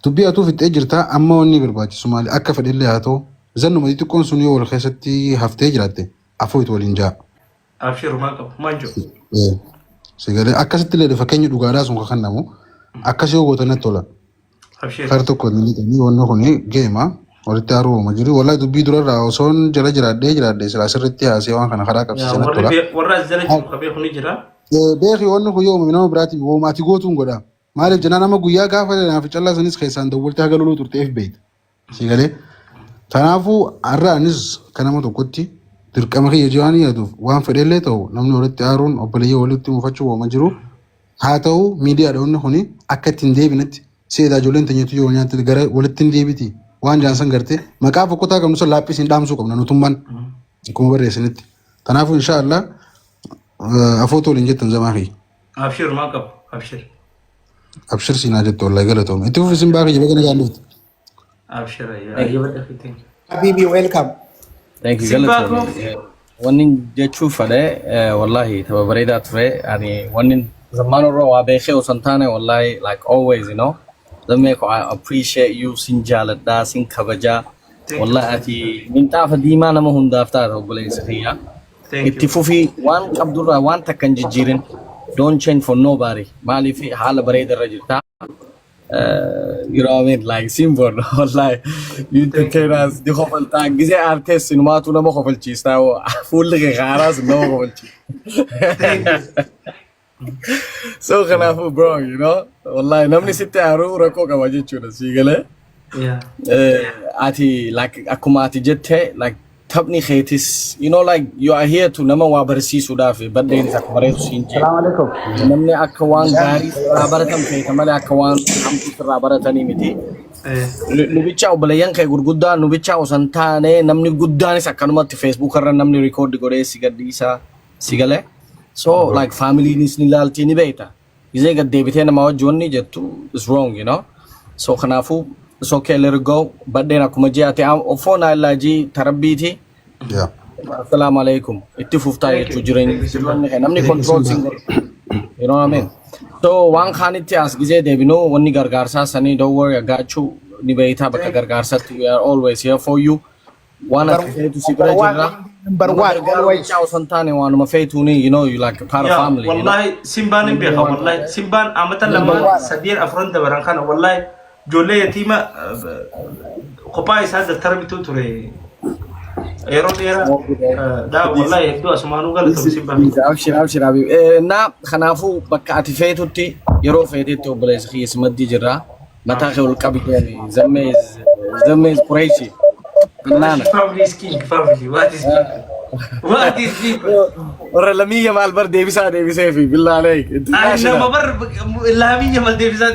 تبي أتو في تأجرتها أما وني برباجي سومالي أكفر اللي هاتو زنو ما تكون سنيو والخيستي هفتجرته عفوت والإنجاء أبشر ما نجو سيقولي أكست اللي فكيني دوغاراس ونخنمو أكسي وغوتنتولا أبشر خارتو كوني تاني ونخوني جيما ورتارو مجري والله تبي درا راوسون جلا جرادي سلاسرتي هاسيوان كان خراك بسنتولا ورا الزلج خبير خنيجرا beeki wanni kun yoo minama biraati woomaati gootuun godha maaliif jennaan nama guyyaa gaafa naaf callaa sanis keessaan dawwaltee haga loluu turteef beekta si galee kanaafuu har'aanis kan nama tokkotti dirqama kiyya jiran yaaduuf waan fedhellee ta'u namni walitti aaruun obboleeyyii walitti mufachuu wooma jiru haa ta'u miidiyaadha wanni kuni akka ittiin deebinetti seedaa ijoolleen teenyatu yoo nyaatti gara walitti hin deebiti waan jaansan gartee maqaa fokkotaa qabnu sun laaphisiin dhaamsuu qabna nutummaan akkuma barreessinitti kanaafuu inshaallah أفوتو لنجت زماخي أبشر ما قب أبشر سينا جت والله قالتهم أنت في سنباخي جبنا قالوا أبشر أيوة حبيبي ويلكم ثانك يو قالتهم ونين جتشوف هذا والله تبى بريدة ترى يعني ونين زمان الروا بيخي وسنتانة والله like always you know لما I appreciate you سنجالة دا سن كبجا والله أتي من تعرف ديما أنا مهم دافتار وبلي سخيا اتفوفي وان قبضوا وان تكن جيرين don't change for nobody مالي في حال بريد الرجل تا you know what I mean like simple والله you take care as دي خفل تا جزء artist إنما تونا ما خفل شيء استاو فول لك خلاص إنما خفل شيء so خنافو bro you know والله نمني ستة عرو ركو كواجد شو نسي قله أتي like أكماتي جته like تبني خيتس you know like you are here to نما وابرسي سودافي بدين سكبريت سينجي السلام عليكم نمني أكوان غاري رابرتم خيت مالي أكوان هم كسر رابرتني متي نبيتشاو بليان كي غرغودا نبيتشاو سنتانه نمني غوداني سكانومات فيسبوك كرن نمني ريكورد غوري سيغديسا سيغله so like family nisni laltini beta إذا قد ديبتين ما وجوني جتو is wrong you know so خنافو it's okay let it go بعدين أكو مجياتي أوفونا اللاجي تربيتي السلام عليكم اتفوفتا يتوجرين نمني control single you know what I mean so وان خانتي أس جزء ديبينو وني غرغارسا سني don't worry I got you نبيتا بك غرغارسا we are always here for you وانا تفيتو سيبرا جرا number one always ciao santane وانا ما فيتوني you know you like a part of family والله سيمبان بيخا والله سيمبان عامة لما سدير أفراد دبران خان والله جولة يتيمة قبائس هذا التربية توري ايرون ايرا دا والله يبدو اسمانو قال تمسيبا ابشر حبيبي نا خنافو بكاتي فيتوتي يرو فيتو بليس خي اسمدي جرا متاخي القبيل زميز قريشي نانا فاميلي وات از ورا لمية مع البر ديفيسا في بالله عليك انا ما بر لمية مع ديفيسا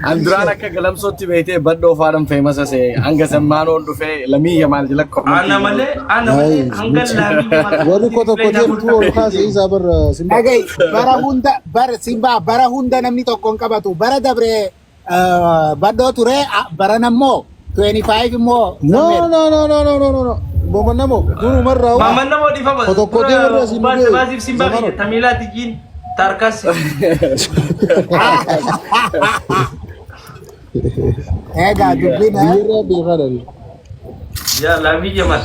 اندرانا كلام صوتي بيتي بدو فارم فيمس اسي انغا سمانو دفه لمية مع الجلك انا مالي هنقل لمية وري كوتو تو خاص إذا بر سيمبا أجي بر سيمبا برا هوندا نمني توكون كباتو برا دبره بدو توري برا نمو 25 مو no بومن نمو دونو مرة مامن نمو دي فما كوتوكوتي مرة سيمبا بازيف سيمبا تميلات جين تاركاس هذا دبنا يا لامي جمال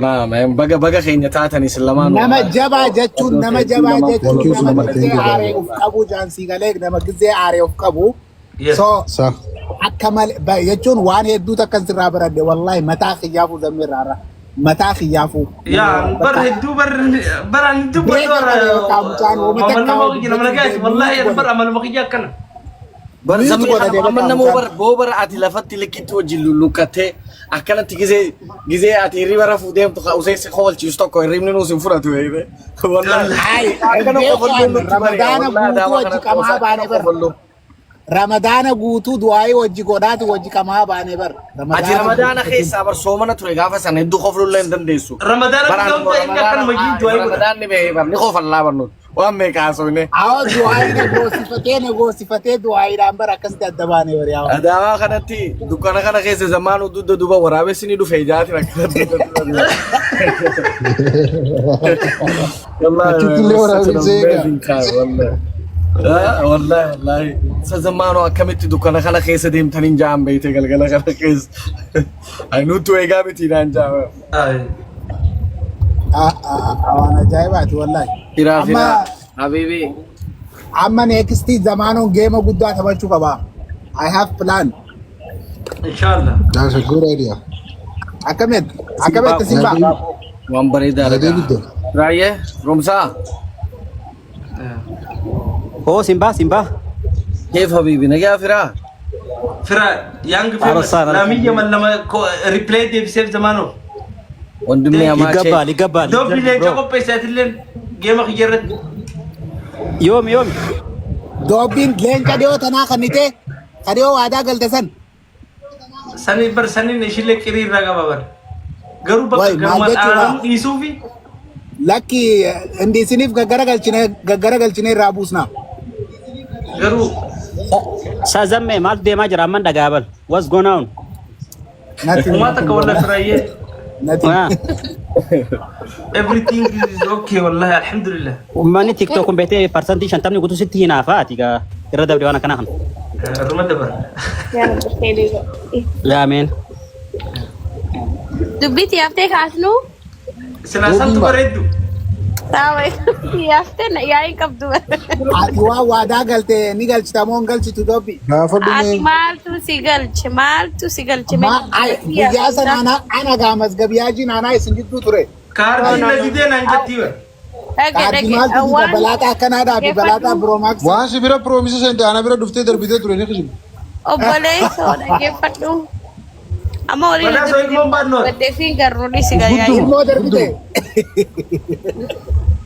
نعم بقى خيني تاتني سلمان نما جبا جتون نما جزي عاري وفقبو جانسي غاليك نما جزي عاري وفقبو صح أكمل يجون وان يدو تكن سرابرد والله متى خيافو زمير رارا متى خيافو يا بر ندو والله بر عمل مخيا كنا بر زمير عمل نمو بر عتي لفتي لكيت وجلو لوكته أكلت جزء عتيري برا فوديم تخا وسيس خال تيستو كويريم نوسم فراتو هيدا والله هاي رمضان بوتو كما بانه بر رمضان غوتو دعاي وجي غودات وجي كما بانه بر رمضان خيس ابر سومنا تري غافا سن دو خفلو لندن ديسو رمضان كان مجي دعاي رمضان ني بر ني خفل لا برنو وامي كاسوني او دعاي نغو صفتين دعاي رامبر اكس دبانه بر يا اداوا كنتي دكان كان خيس زمانو دود دوبا ورابه سني دو فيجات والله والله سزمانو أكملت دكانة خلا خيس ديم تنين جام بيتي قال خلا خيس أي نوتو إيجابتي نان جام أنا جايبات والله فيرا حبيبي أما نيكستي زمانو جيم قدوة تبغى كبا I have plan ان شاء الله. That's a good idea. أكمل تسيبا وان بريدة لك رايه رمسا Oh, Simba. كيف حبيبي نجا فيرا فرا يانج فيمس لامية من لما ريبلاي دي بسيف زمانه وندمني أماشي Ligabal. دوبلي ليه جاكو بيسات اللين جيم خيرت يوم. دوبين لين كديو تنا خنيته كديو وادا قلت سن سني نشيل كرير رجع بابر قرب Why, قرب Malbec أنا يسوفي لكي عندي سنيف غغرا قلچني رابوسنا قرب Sazamme, mal de majra man da gabal. What's going on? وما تكون فرايه Ah, everything is okay والله الحمد لله. mani TikTok kumbete percentage antamni kutu 60 na fatiga. Irada bidi wana kana. رمى دبر يلا بخير. La amen. دبيتي يافتك عشنو؟ سلاسل تبردو تاوي يافتنا يا إنكم دوا. وا وادا قلت ني قلت مون قلت دوبي أتي مالتو سيجلتش ما بيجاسن انا قامس قبياجي انا سنجدو تري كاردي لجدين انجتيور أجل بلاتا كندا بلاتا بروماكس Waan si bira promises ente ana bira dhuftee darbitee ture ni khishim. Obboleessoo dhaggeeffadhu. Amma waliin Wala so ilmoon baannoo. baddeefiin garruudhi si gayyaayu. mo darbite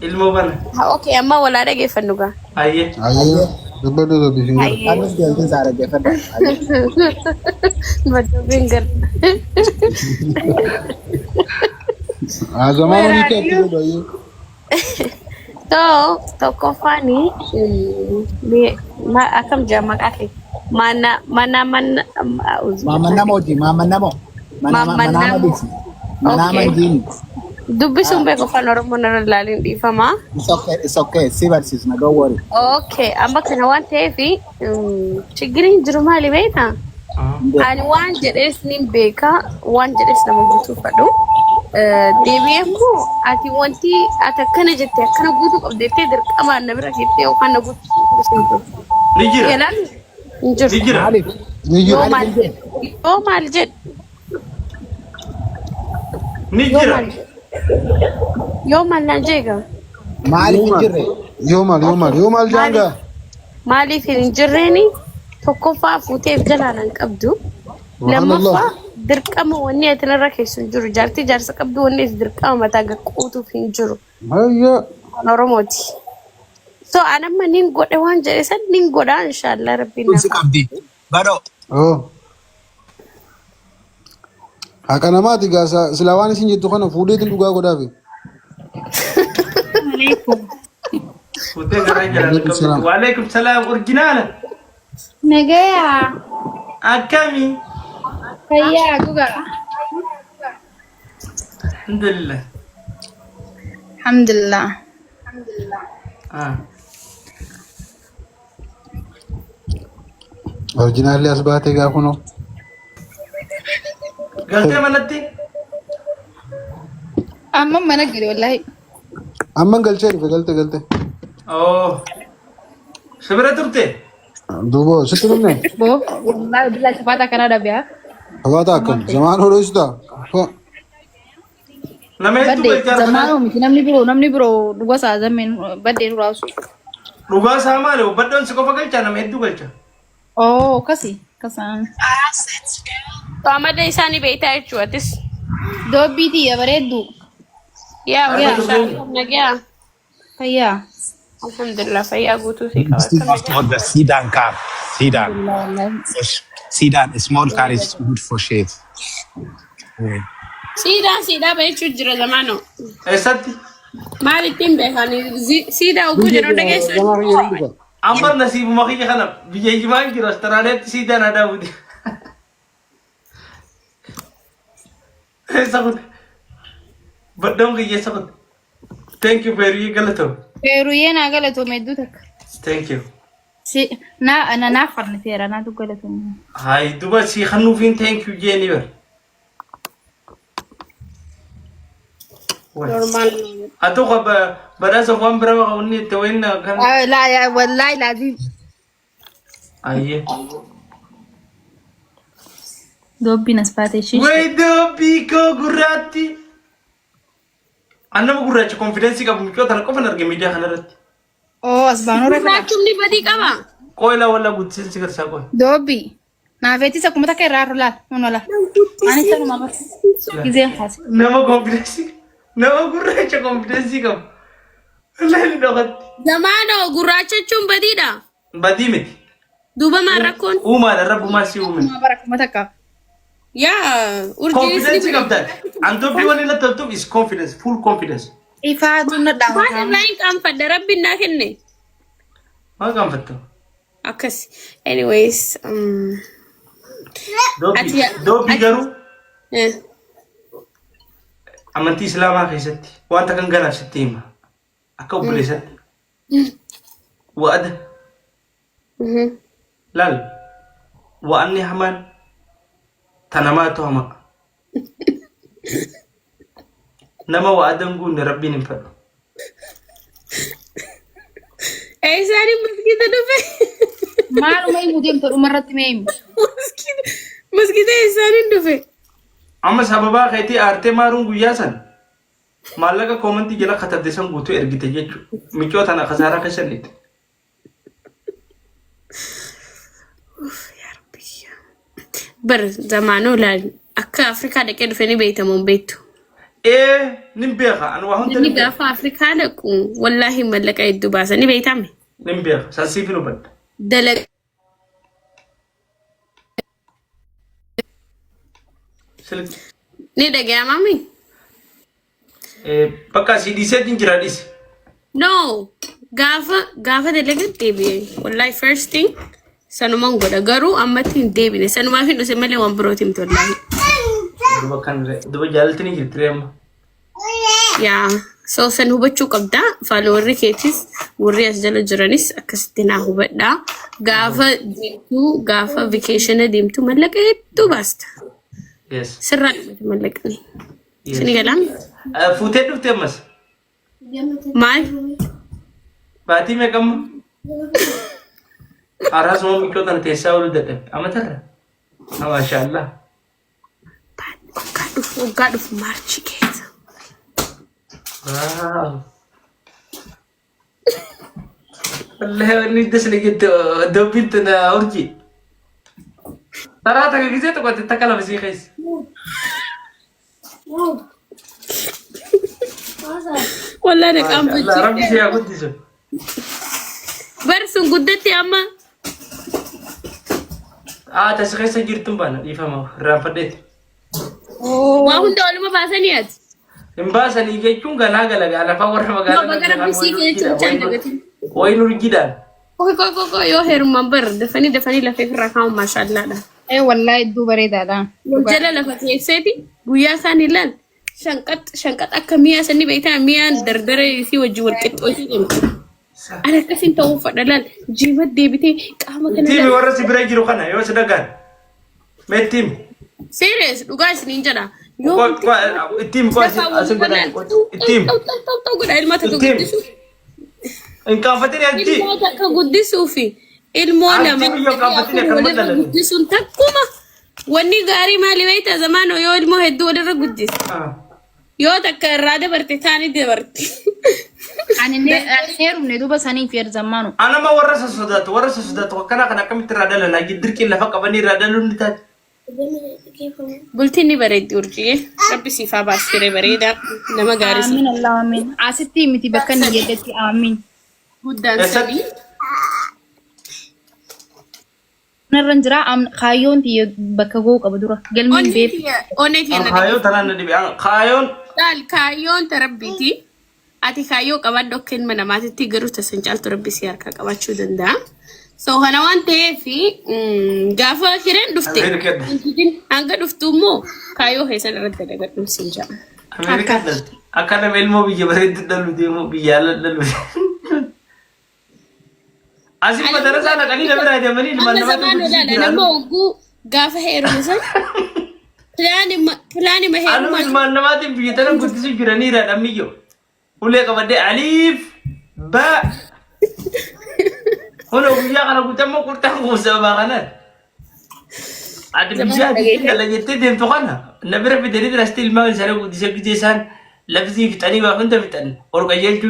ilmoo bana Okay, amma walaa dhaggeeffannu gaa. ayye Ayyo. Dubbadhu dubbi fingar. anas gelti sara gefada Baddeefiin gar. Azamano ni kati do ayyo. So, tokkoffaani akkam jedhama maqaa kee? Mana mama namoji mama namo manama disi manama jini dubbisuun beeku afaan Oromoo narra ilaalin dhiifama. it's okay see versus na don't worry Okay, amma kana waan ta'eef chigiriin jiru maali beektaa? Ani waan jedhes nin beeka waan jedhes nama guutuu fadhu. Deebi'ee immoo ati wanti ati akkana jettee akkana guutuu qabdeettee dirqamaan na bira keessee yookaan na guutuu ni jira jedhan hin jiru. ni jira alif Yoo maal jedhu ni jira yoo maal naan jeega mali jirre Yomal janga. maaliif hin jirreeni tokkoffaa fuuteef jalaan hin qabdu. Lammaffaa dirqama wanni ati narra keessu hin jiru. Jaartii jaarsa qabdu wanni ati dirqama mataa gaquutuuf hin jiru. Ayyo. Oromooti. So anamma nin godhe waan jedhe san nin godhaa inshallah rabbiin nafa. qabdi bado Oh. Haka namaati gaasa sila waan isin jettu kana fuudheetiin dhugaa godhaafi. fuutee garaa jala waalaikum salaam originaala Negaya, akkami kaya guga. alhamdulillah Alhamdulillah. Originaalli as baatee gaafa noo. galtee manatti Amma mana giri wallahi. Amman galchee dhufe galte. oo sibira turte Duuba sitti dhumne. Bo, wallahi billahi sabata kana da biya. Habaata akkam zamaan hodheessita. nama hedduu Badde galchaa zamanu miti namni biro dhuga saa zamin badde nu raasu. dhugaa isaa maali baddoon si qofa galchaa nama hedduu galcha Oh, kasi kasan. To amada isaanii beektaa jechuutis. Dobbiti ya bareeddu. Yaa inshallah nagaa. Kaya. Alhamdulillah fayyaa guutuu si qaba. Not the Sidan car. Sidan. Sidan, a small car is good for shade. Siidaa beekuu jira zamaanoo. eessatti Maal ittiin beekani? Siidaa oguu jedhu dhageessu. ambar nasiibuma kiyya kana biyya hijimaan jiru Austraaliyaatti siidaan aadaa buti eessa kun baddoon kiyya eessa kun thank you very galatoo Peru yena gala to meddu takka. thank you أنا نافر نثير أنا تقول لكم هاي دوبا سي خنو فين ثانك يو جيني بر normal. اتوقع براس وان برا وني توين كان لا يا والله لازم ايه دوبي نسباتي شيء ويدو بيكو غراتي انا ما غراتي كونفيدنسي كابو ميكو تانا كوفن ارجع ميديا خنرت أو أسبانو رفلا Rachum ni badi kama. كويلا ولا غوتسين سيغر ساكوي دوبي نافيتي سكومتا كيرارو لا ونولا أنا سألو ما بس كذا خاص نما كونفيدنسي نما غراتي كونفيدنسي كاب لا ندوغت Zamano guracha chum badi da. بديمت Duba marakon. وما الرب ما سي ومن ما برك ما تكا Ya, confidence urjini كاب ده انتو بي ولا تلتو is confidence full confidence إفادو ندعو Mana lain kam pada rabbi na kenne. ما كان فتو Akas. Anyways, دوبي غرو eh. amantii islaamaa keessatti wanta kan garaaf sitti hima akka obboleessatti wa'ada laal wa'anni hamaan tanamaatu hama nama wa'adan guunne rabbiin hin fedhu Eh, sari mosquito dufe. مالو ما يمودين ترو مرة ميم Mosquito sari dufe. amma sababaa keetii aartee maaruun guyyaa san maallaqa koomantii jala katabde san guutuu ergite jechu miccoo tana kasaaraa keessanitti Bar zamano laal akka Afrikaa dhaqee dhufe ni beektamu beektu. nin beeka an waa hunda Ni gaafa Afrikaa dhaqu wallaahi mallaqa hedduu baasa ni beektame. nin beeka sansiif hin hubadha Dalag ni dhaga'amami? bakka asii dhiiseetiin jira dhiise No, gaafa dalagaa deebi'e. Wallahi first thing sanumaan godha garuu ammatti hin deebine sanumaaf hin dhuse malee waan birootiin tollaahi. duba kan duba jaalalti ni jirti amma Yaa so san hubachuu qabda faaloowarri keetis warri as jala jiranis akkasitti naa hubadha. Gaafa vakeeshina deemtu mallaqa hedduu baasta. yes Sirraan mallaqni. Sini galaan fuutee dhufte ammas maal? baatii meeqamma araasuma miccoo tana teessaa oolu dadhabe amatarra maashaallah Waggaa dhufu maarchi keessa. waaw wallahi wanni das ligitti dobbiin tana urji taraa taka gisee tokkotti takka lama sii keessa Wallahi na qaanfachi. rabbi si haa guddisu Barsuun guddatti amma tas keessa jirtun baana dhiifama irraanfadheeti waa hunda oluma baasanii ati. hin baasanii jechuun galaa galagaa lafa warra Bagara bisii keessa jechuun dagatiin. wayin urjiidhaan Koko yoo heerumaan bar dafanii lafee irraa kaa'u maashaallaadha. إيه والله دو بريدة ده Jala lafa keesseeti guyyaa isaan ilaal shanqat akka mi'a sanii beektaa mi'aan dardara isii wajji wal qixxootii deemtu. Ani akkasiin ta'uu fadha laal jiimat deebitee qaama kana tiimi laal. warra si bira jiru kana yoo si dhagaan mee tiimi Serious dhugaa isiniin jedha. Yoo tiimi koo asin godhan tiimi ta'u godha ilma takka guddisuu. hin kaanfatini achi Ilmoo takka guddisuu fi ilmoo Ati lama biyya qabatanii akkana walirra madalani. guddisuun takkuma. Wanni gaarii maali beekta zamaanoo yoo ilmoo hedduu walirra guddisa. Yoo takka irraa dabarte taanii dabarte. أنا نيرو ندوبة سنين في زمانه anama warra sa sodaatu akkana kan akkamitti irraa dalalaa dirqiin lafa qabanii irraa daluun ni taate Bultiin ni bareeddi urjii. Rabbi siifaa baastiree bareeda. Nama gaarii si. آمين الله آمين عاستي متي بكني يدتي آمين Guddaan Eessatti? sadii. نرنجرا أم خايون تي بكجو كبدورة قل من بيب Oneetii na kaayoon tanaan na dhibe kaayoon Laal kaayyoon ta rabbiiti. Ati kaayyoo qabadhu akka ilma namaatitti garuu tasan caaltu rabbi si harkaa qabaachuu danda'a. So kana waan ta'eef gaafa hireen dhufte Ameerikaa hanga dhuftu immoo kaayyoo keessan irratti dagadhuun siin jedhama. Ameerikaa dhalti akka nama ilmoo biyya bareeddu dhalu deemu biyya ala dhalu Asing madarasa anak kali dah berada mana di mana زمان ولا لا لما وقو قاف هيرو مثلا فلاني ما هيرو Anu mana mati begitu kan kudu sih kirani dah amigo. Ule kepada alif ba. Ono uya kalau kita mau kurang usah makanan. Ada bisa kalau jadi dia tu kan. Nabi Rabbi dari stil mal sana kudu sih kejesan. Lafzi fitani wa kunta fitan. Orang kaya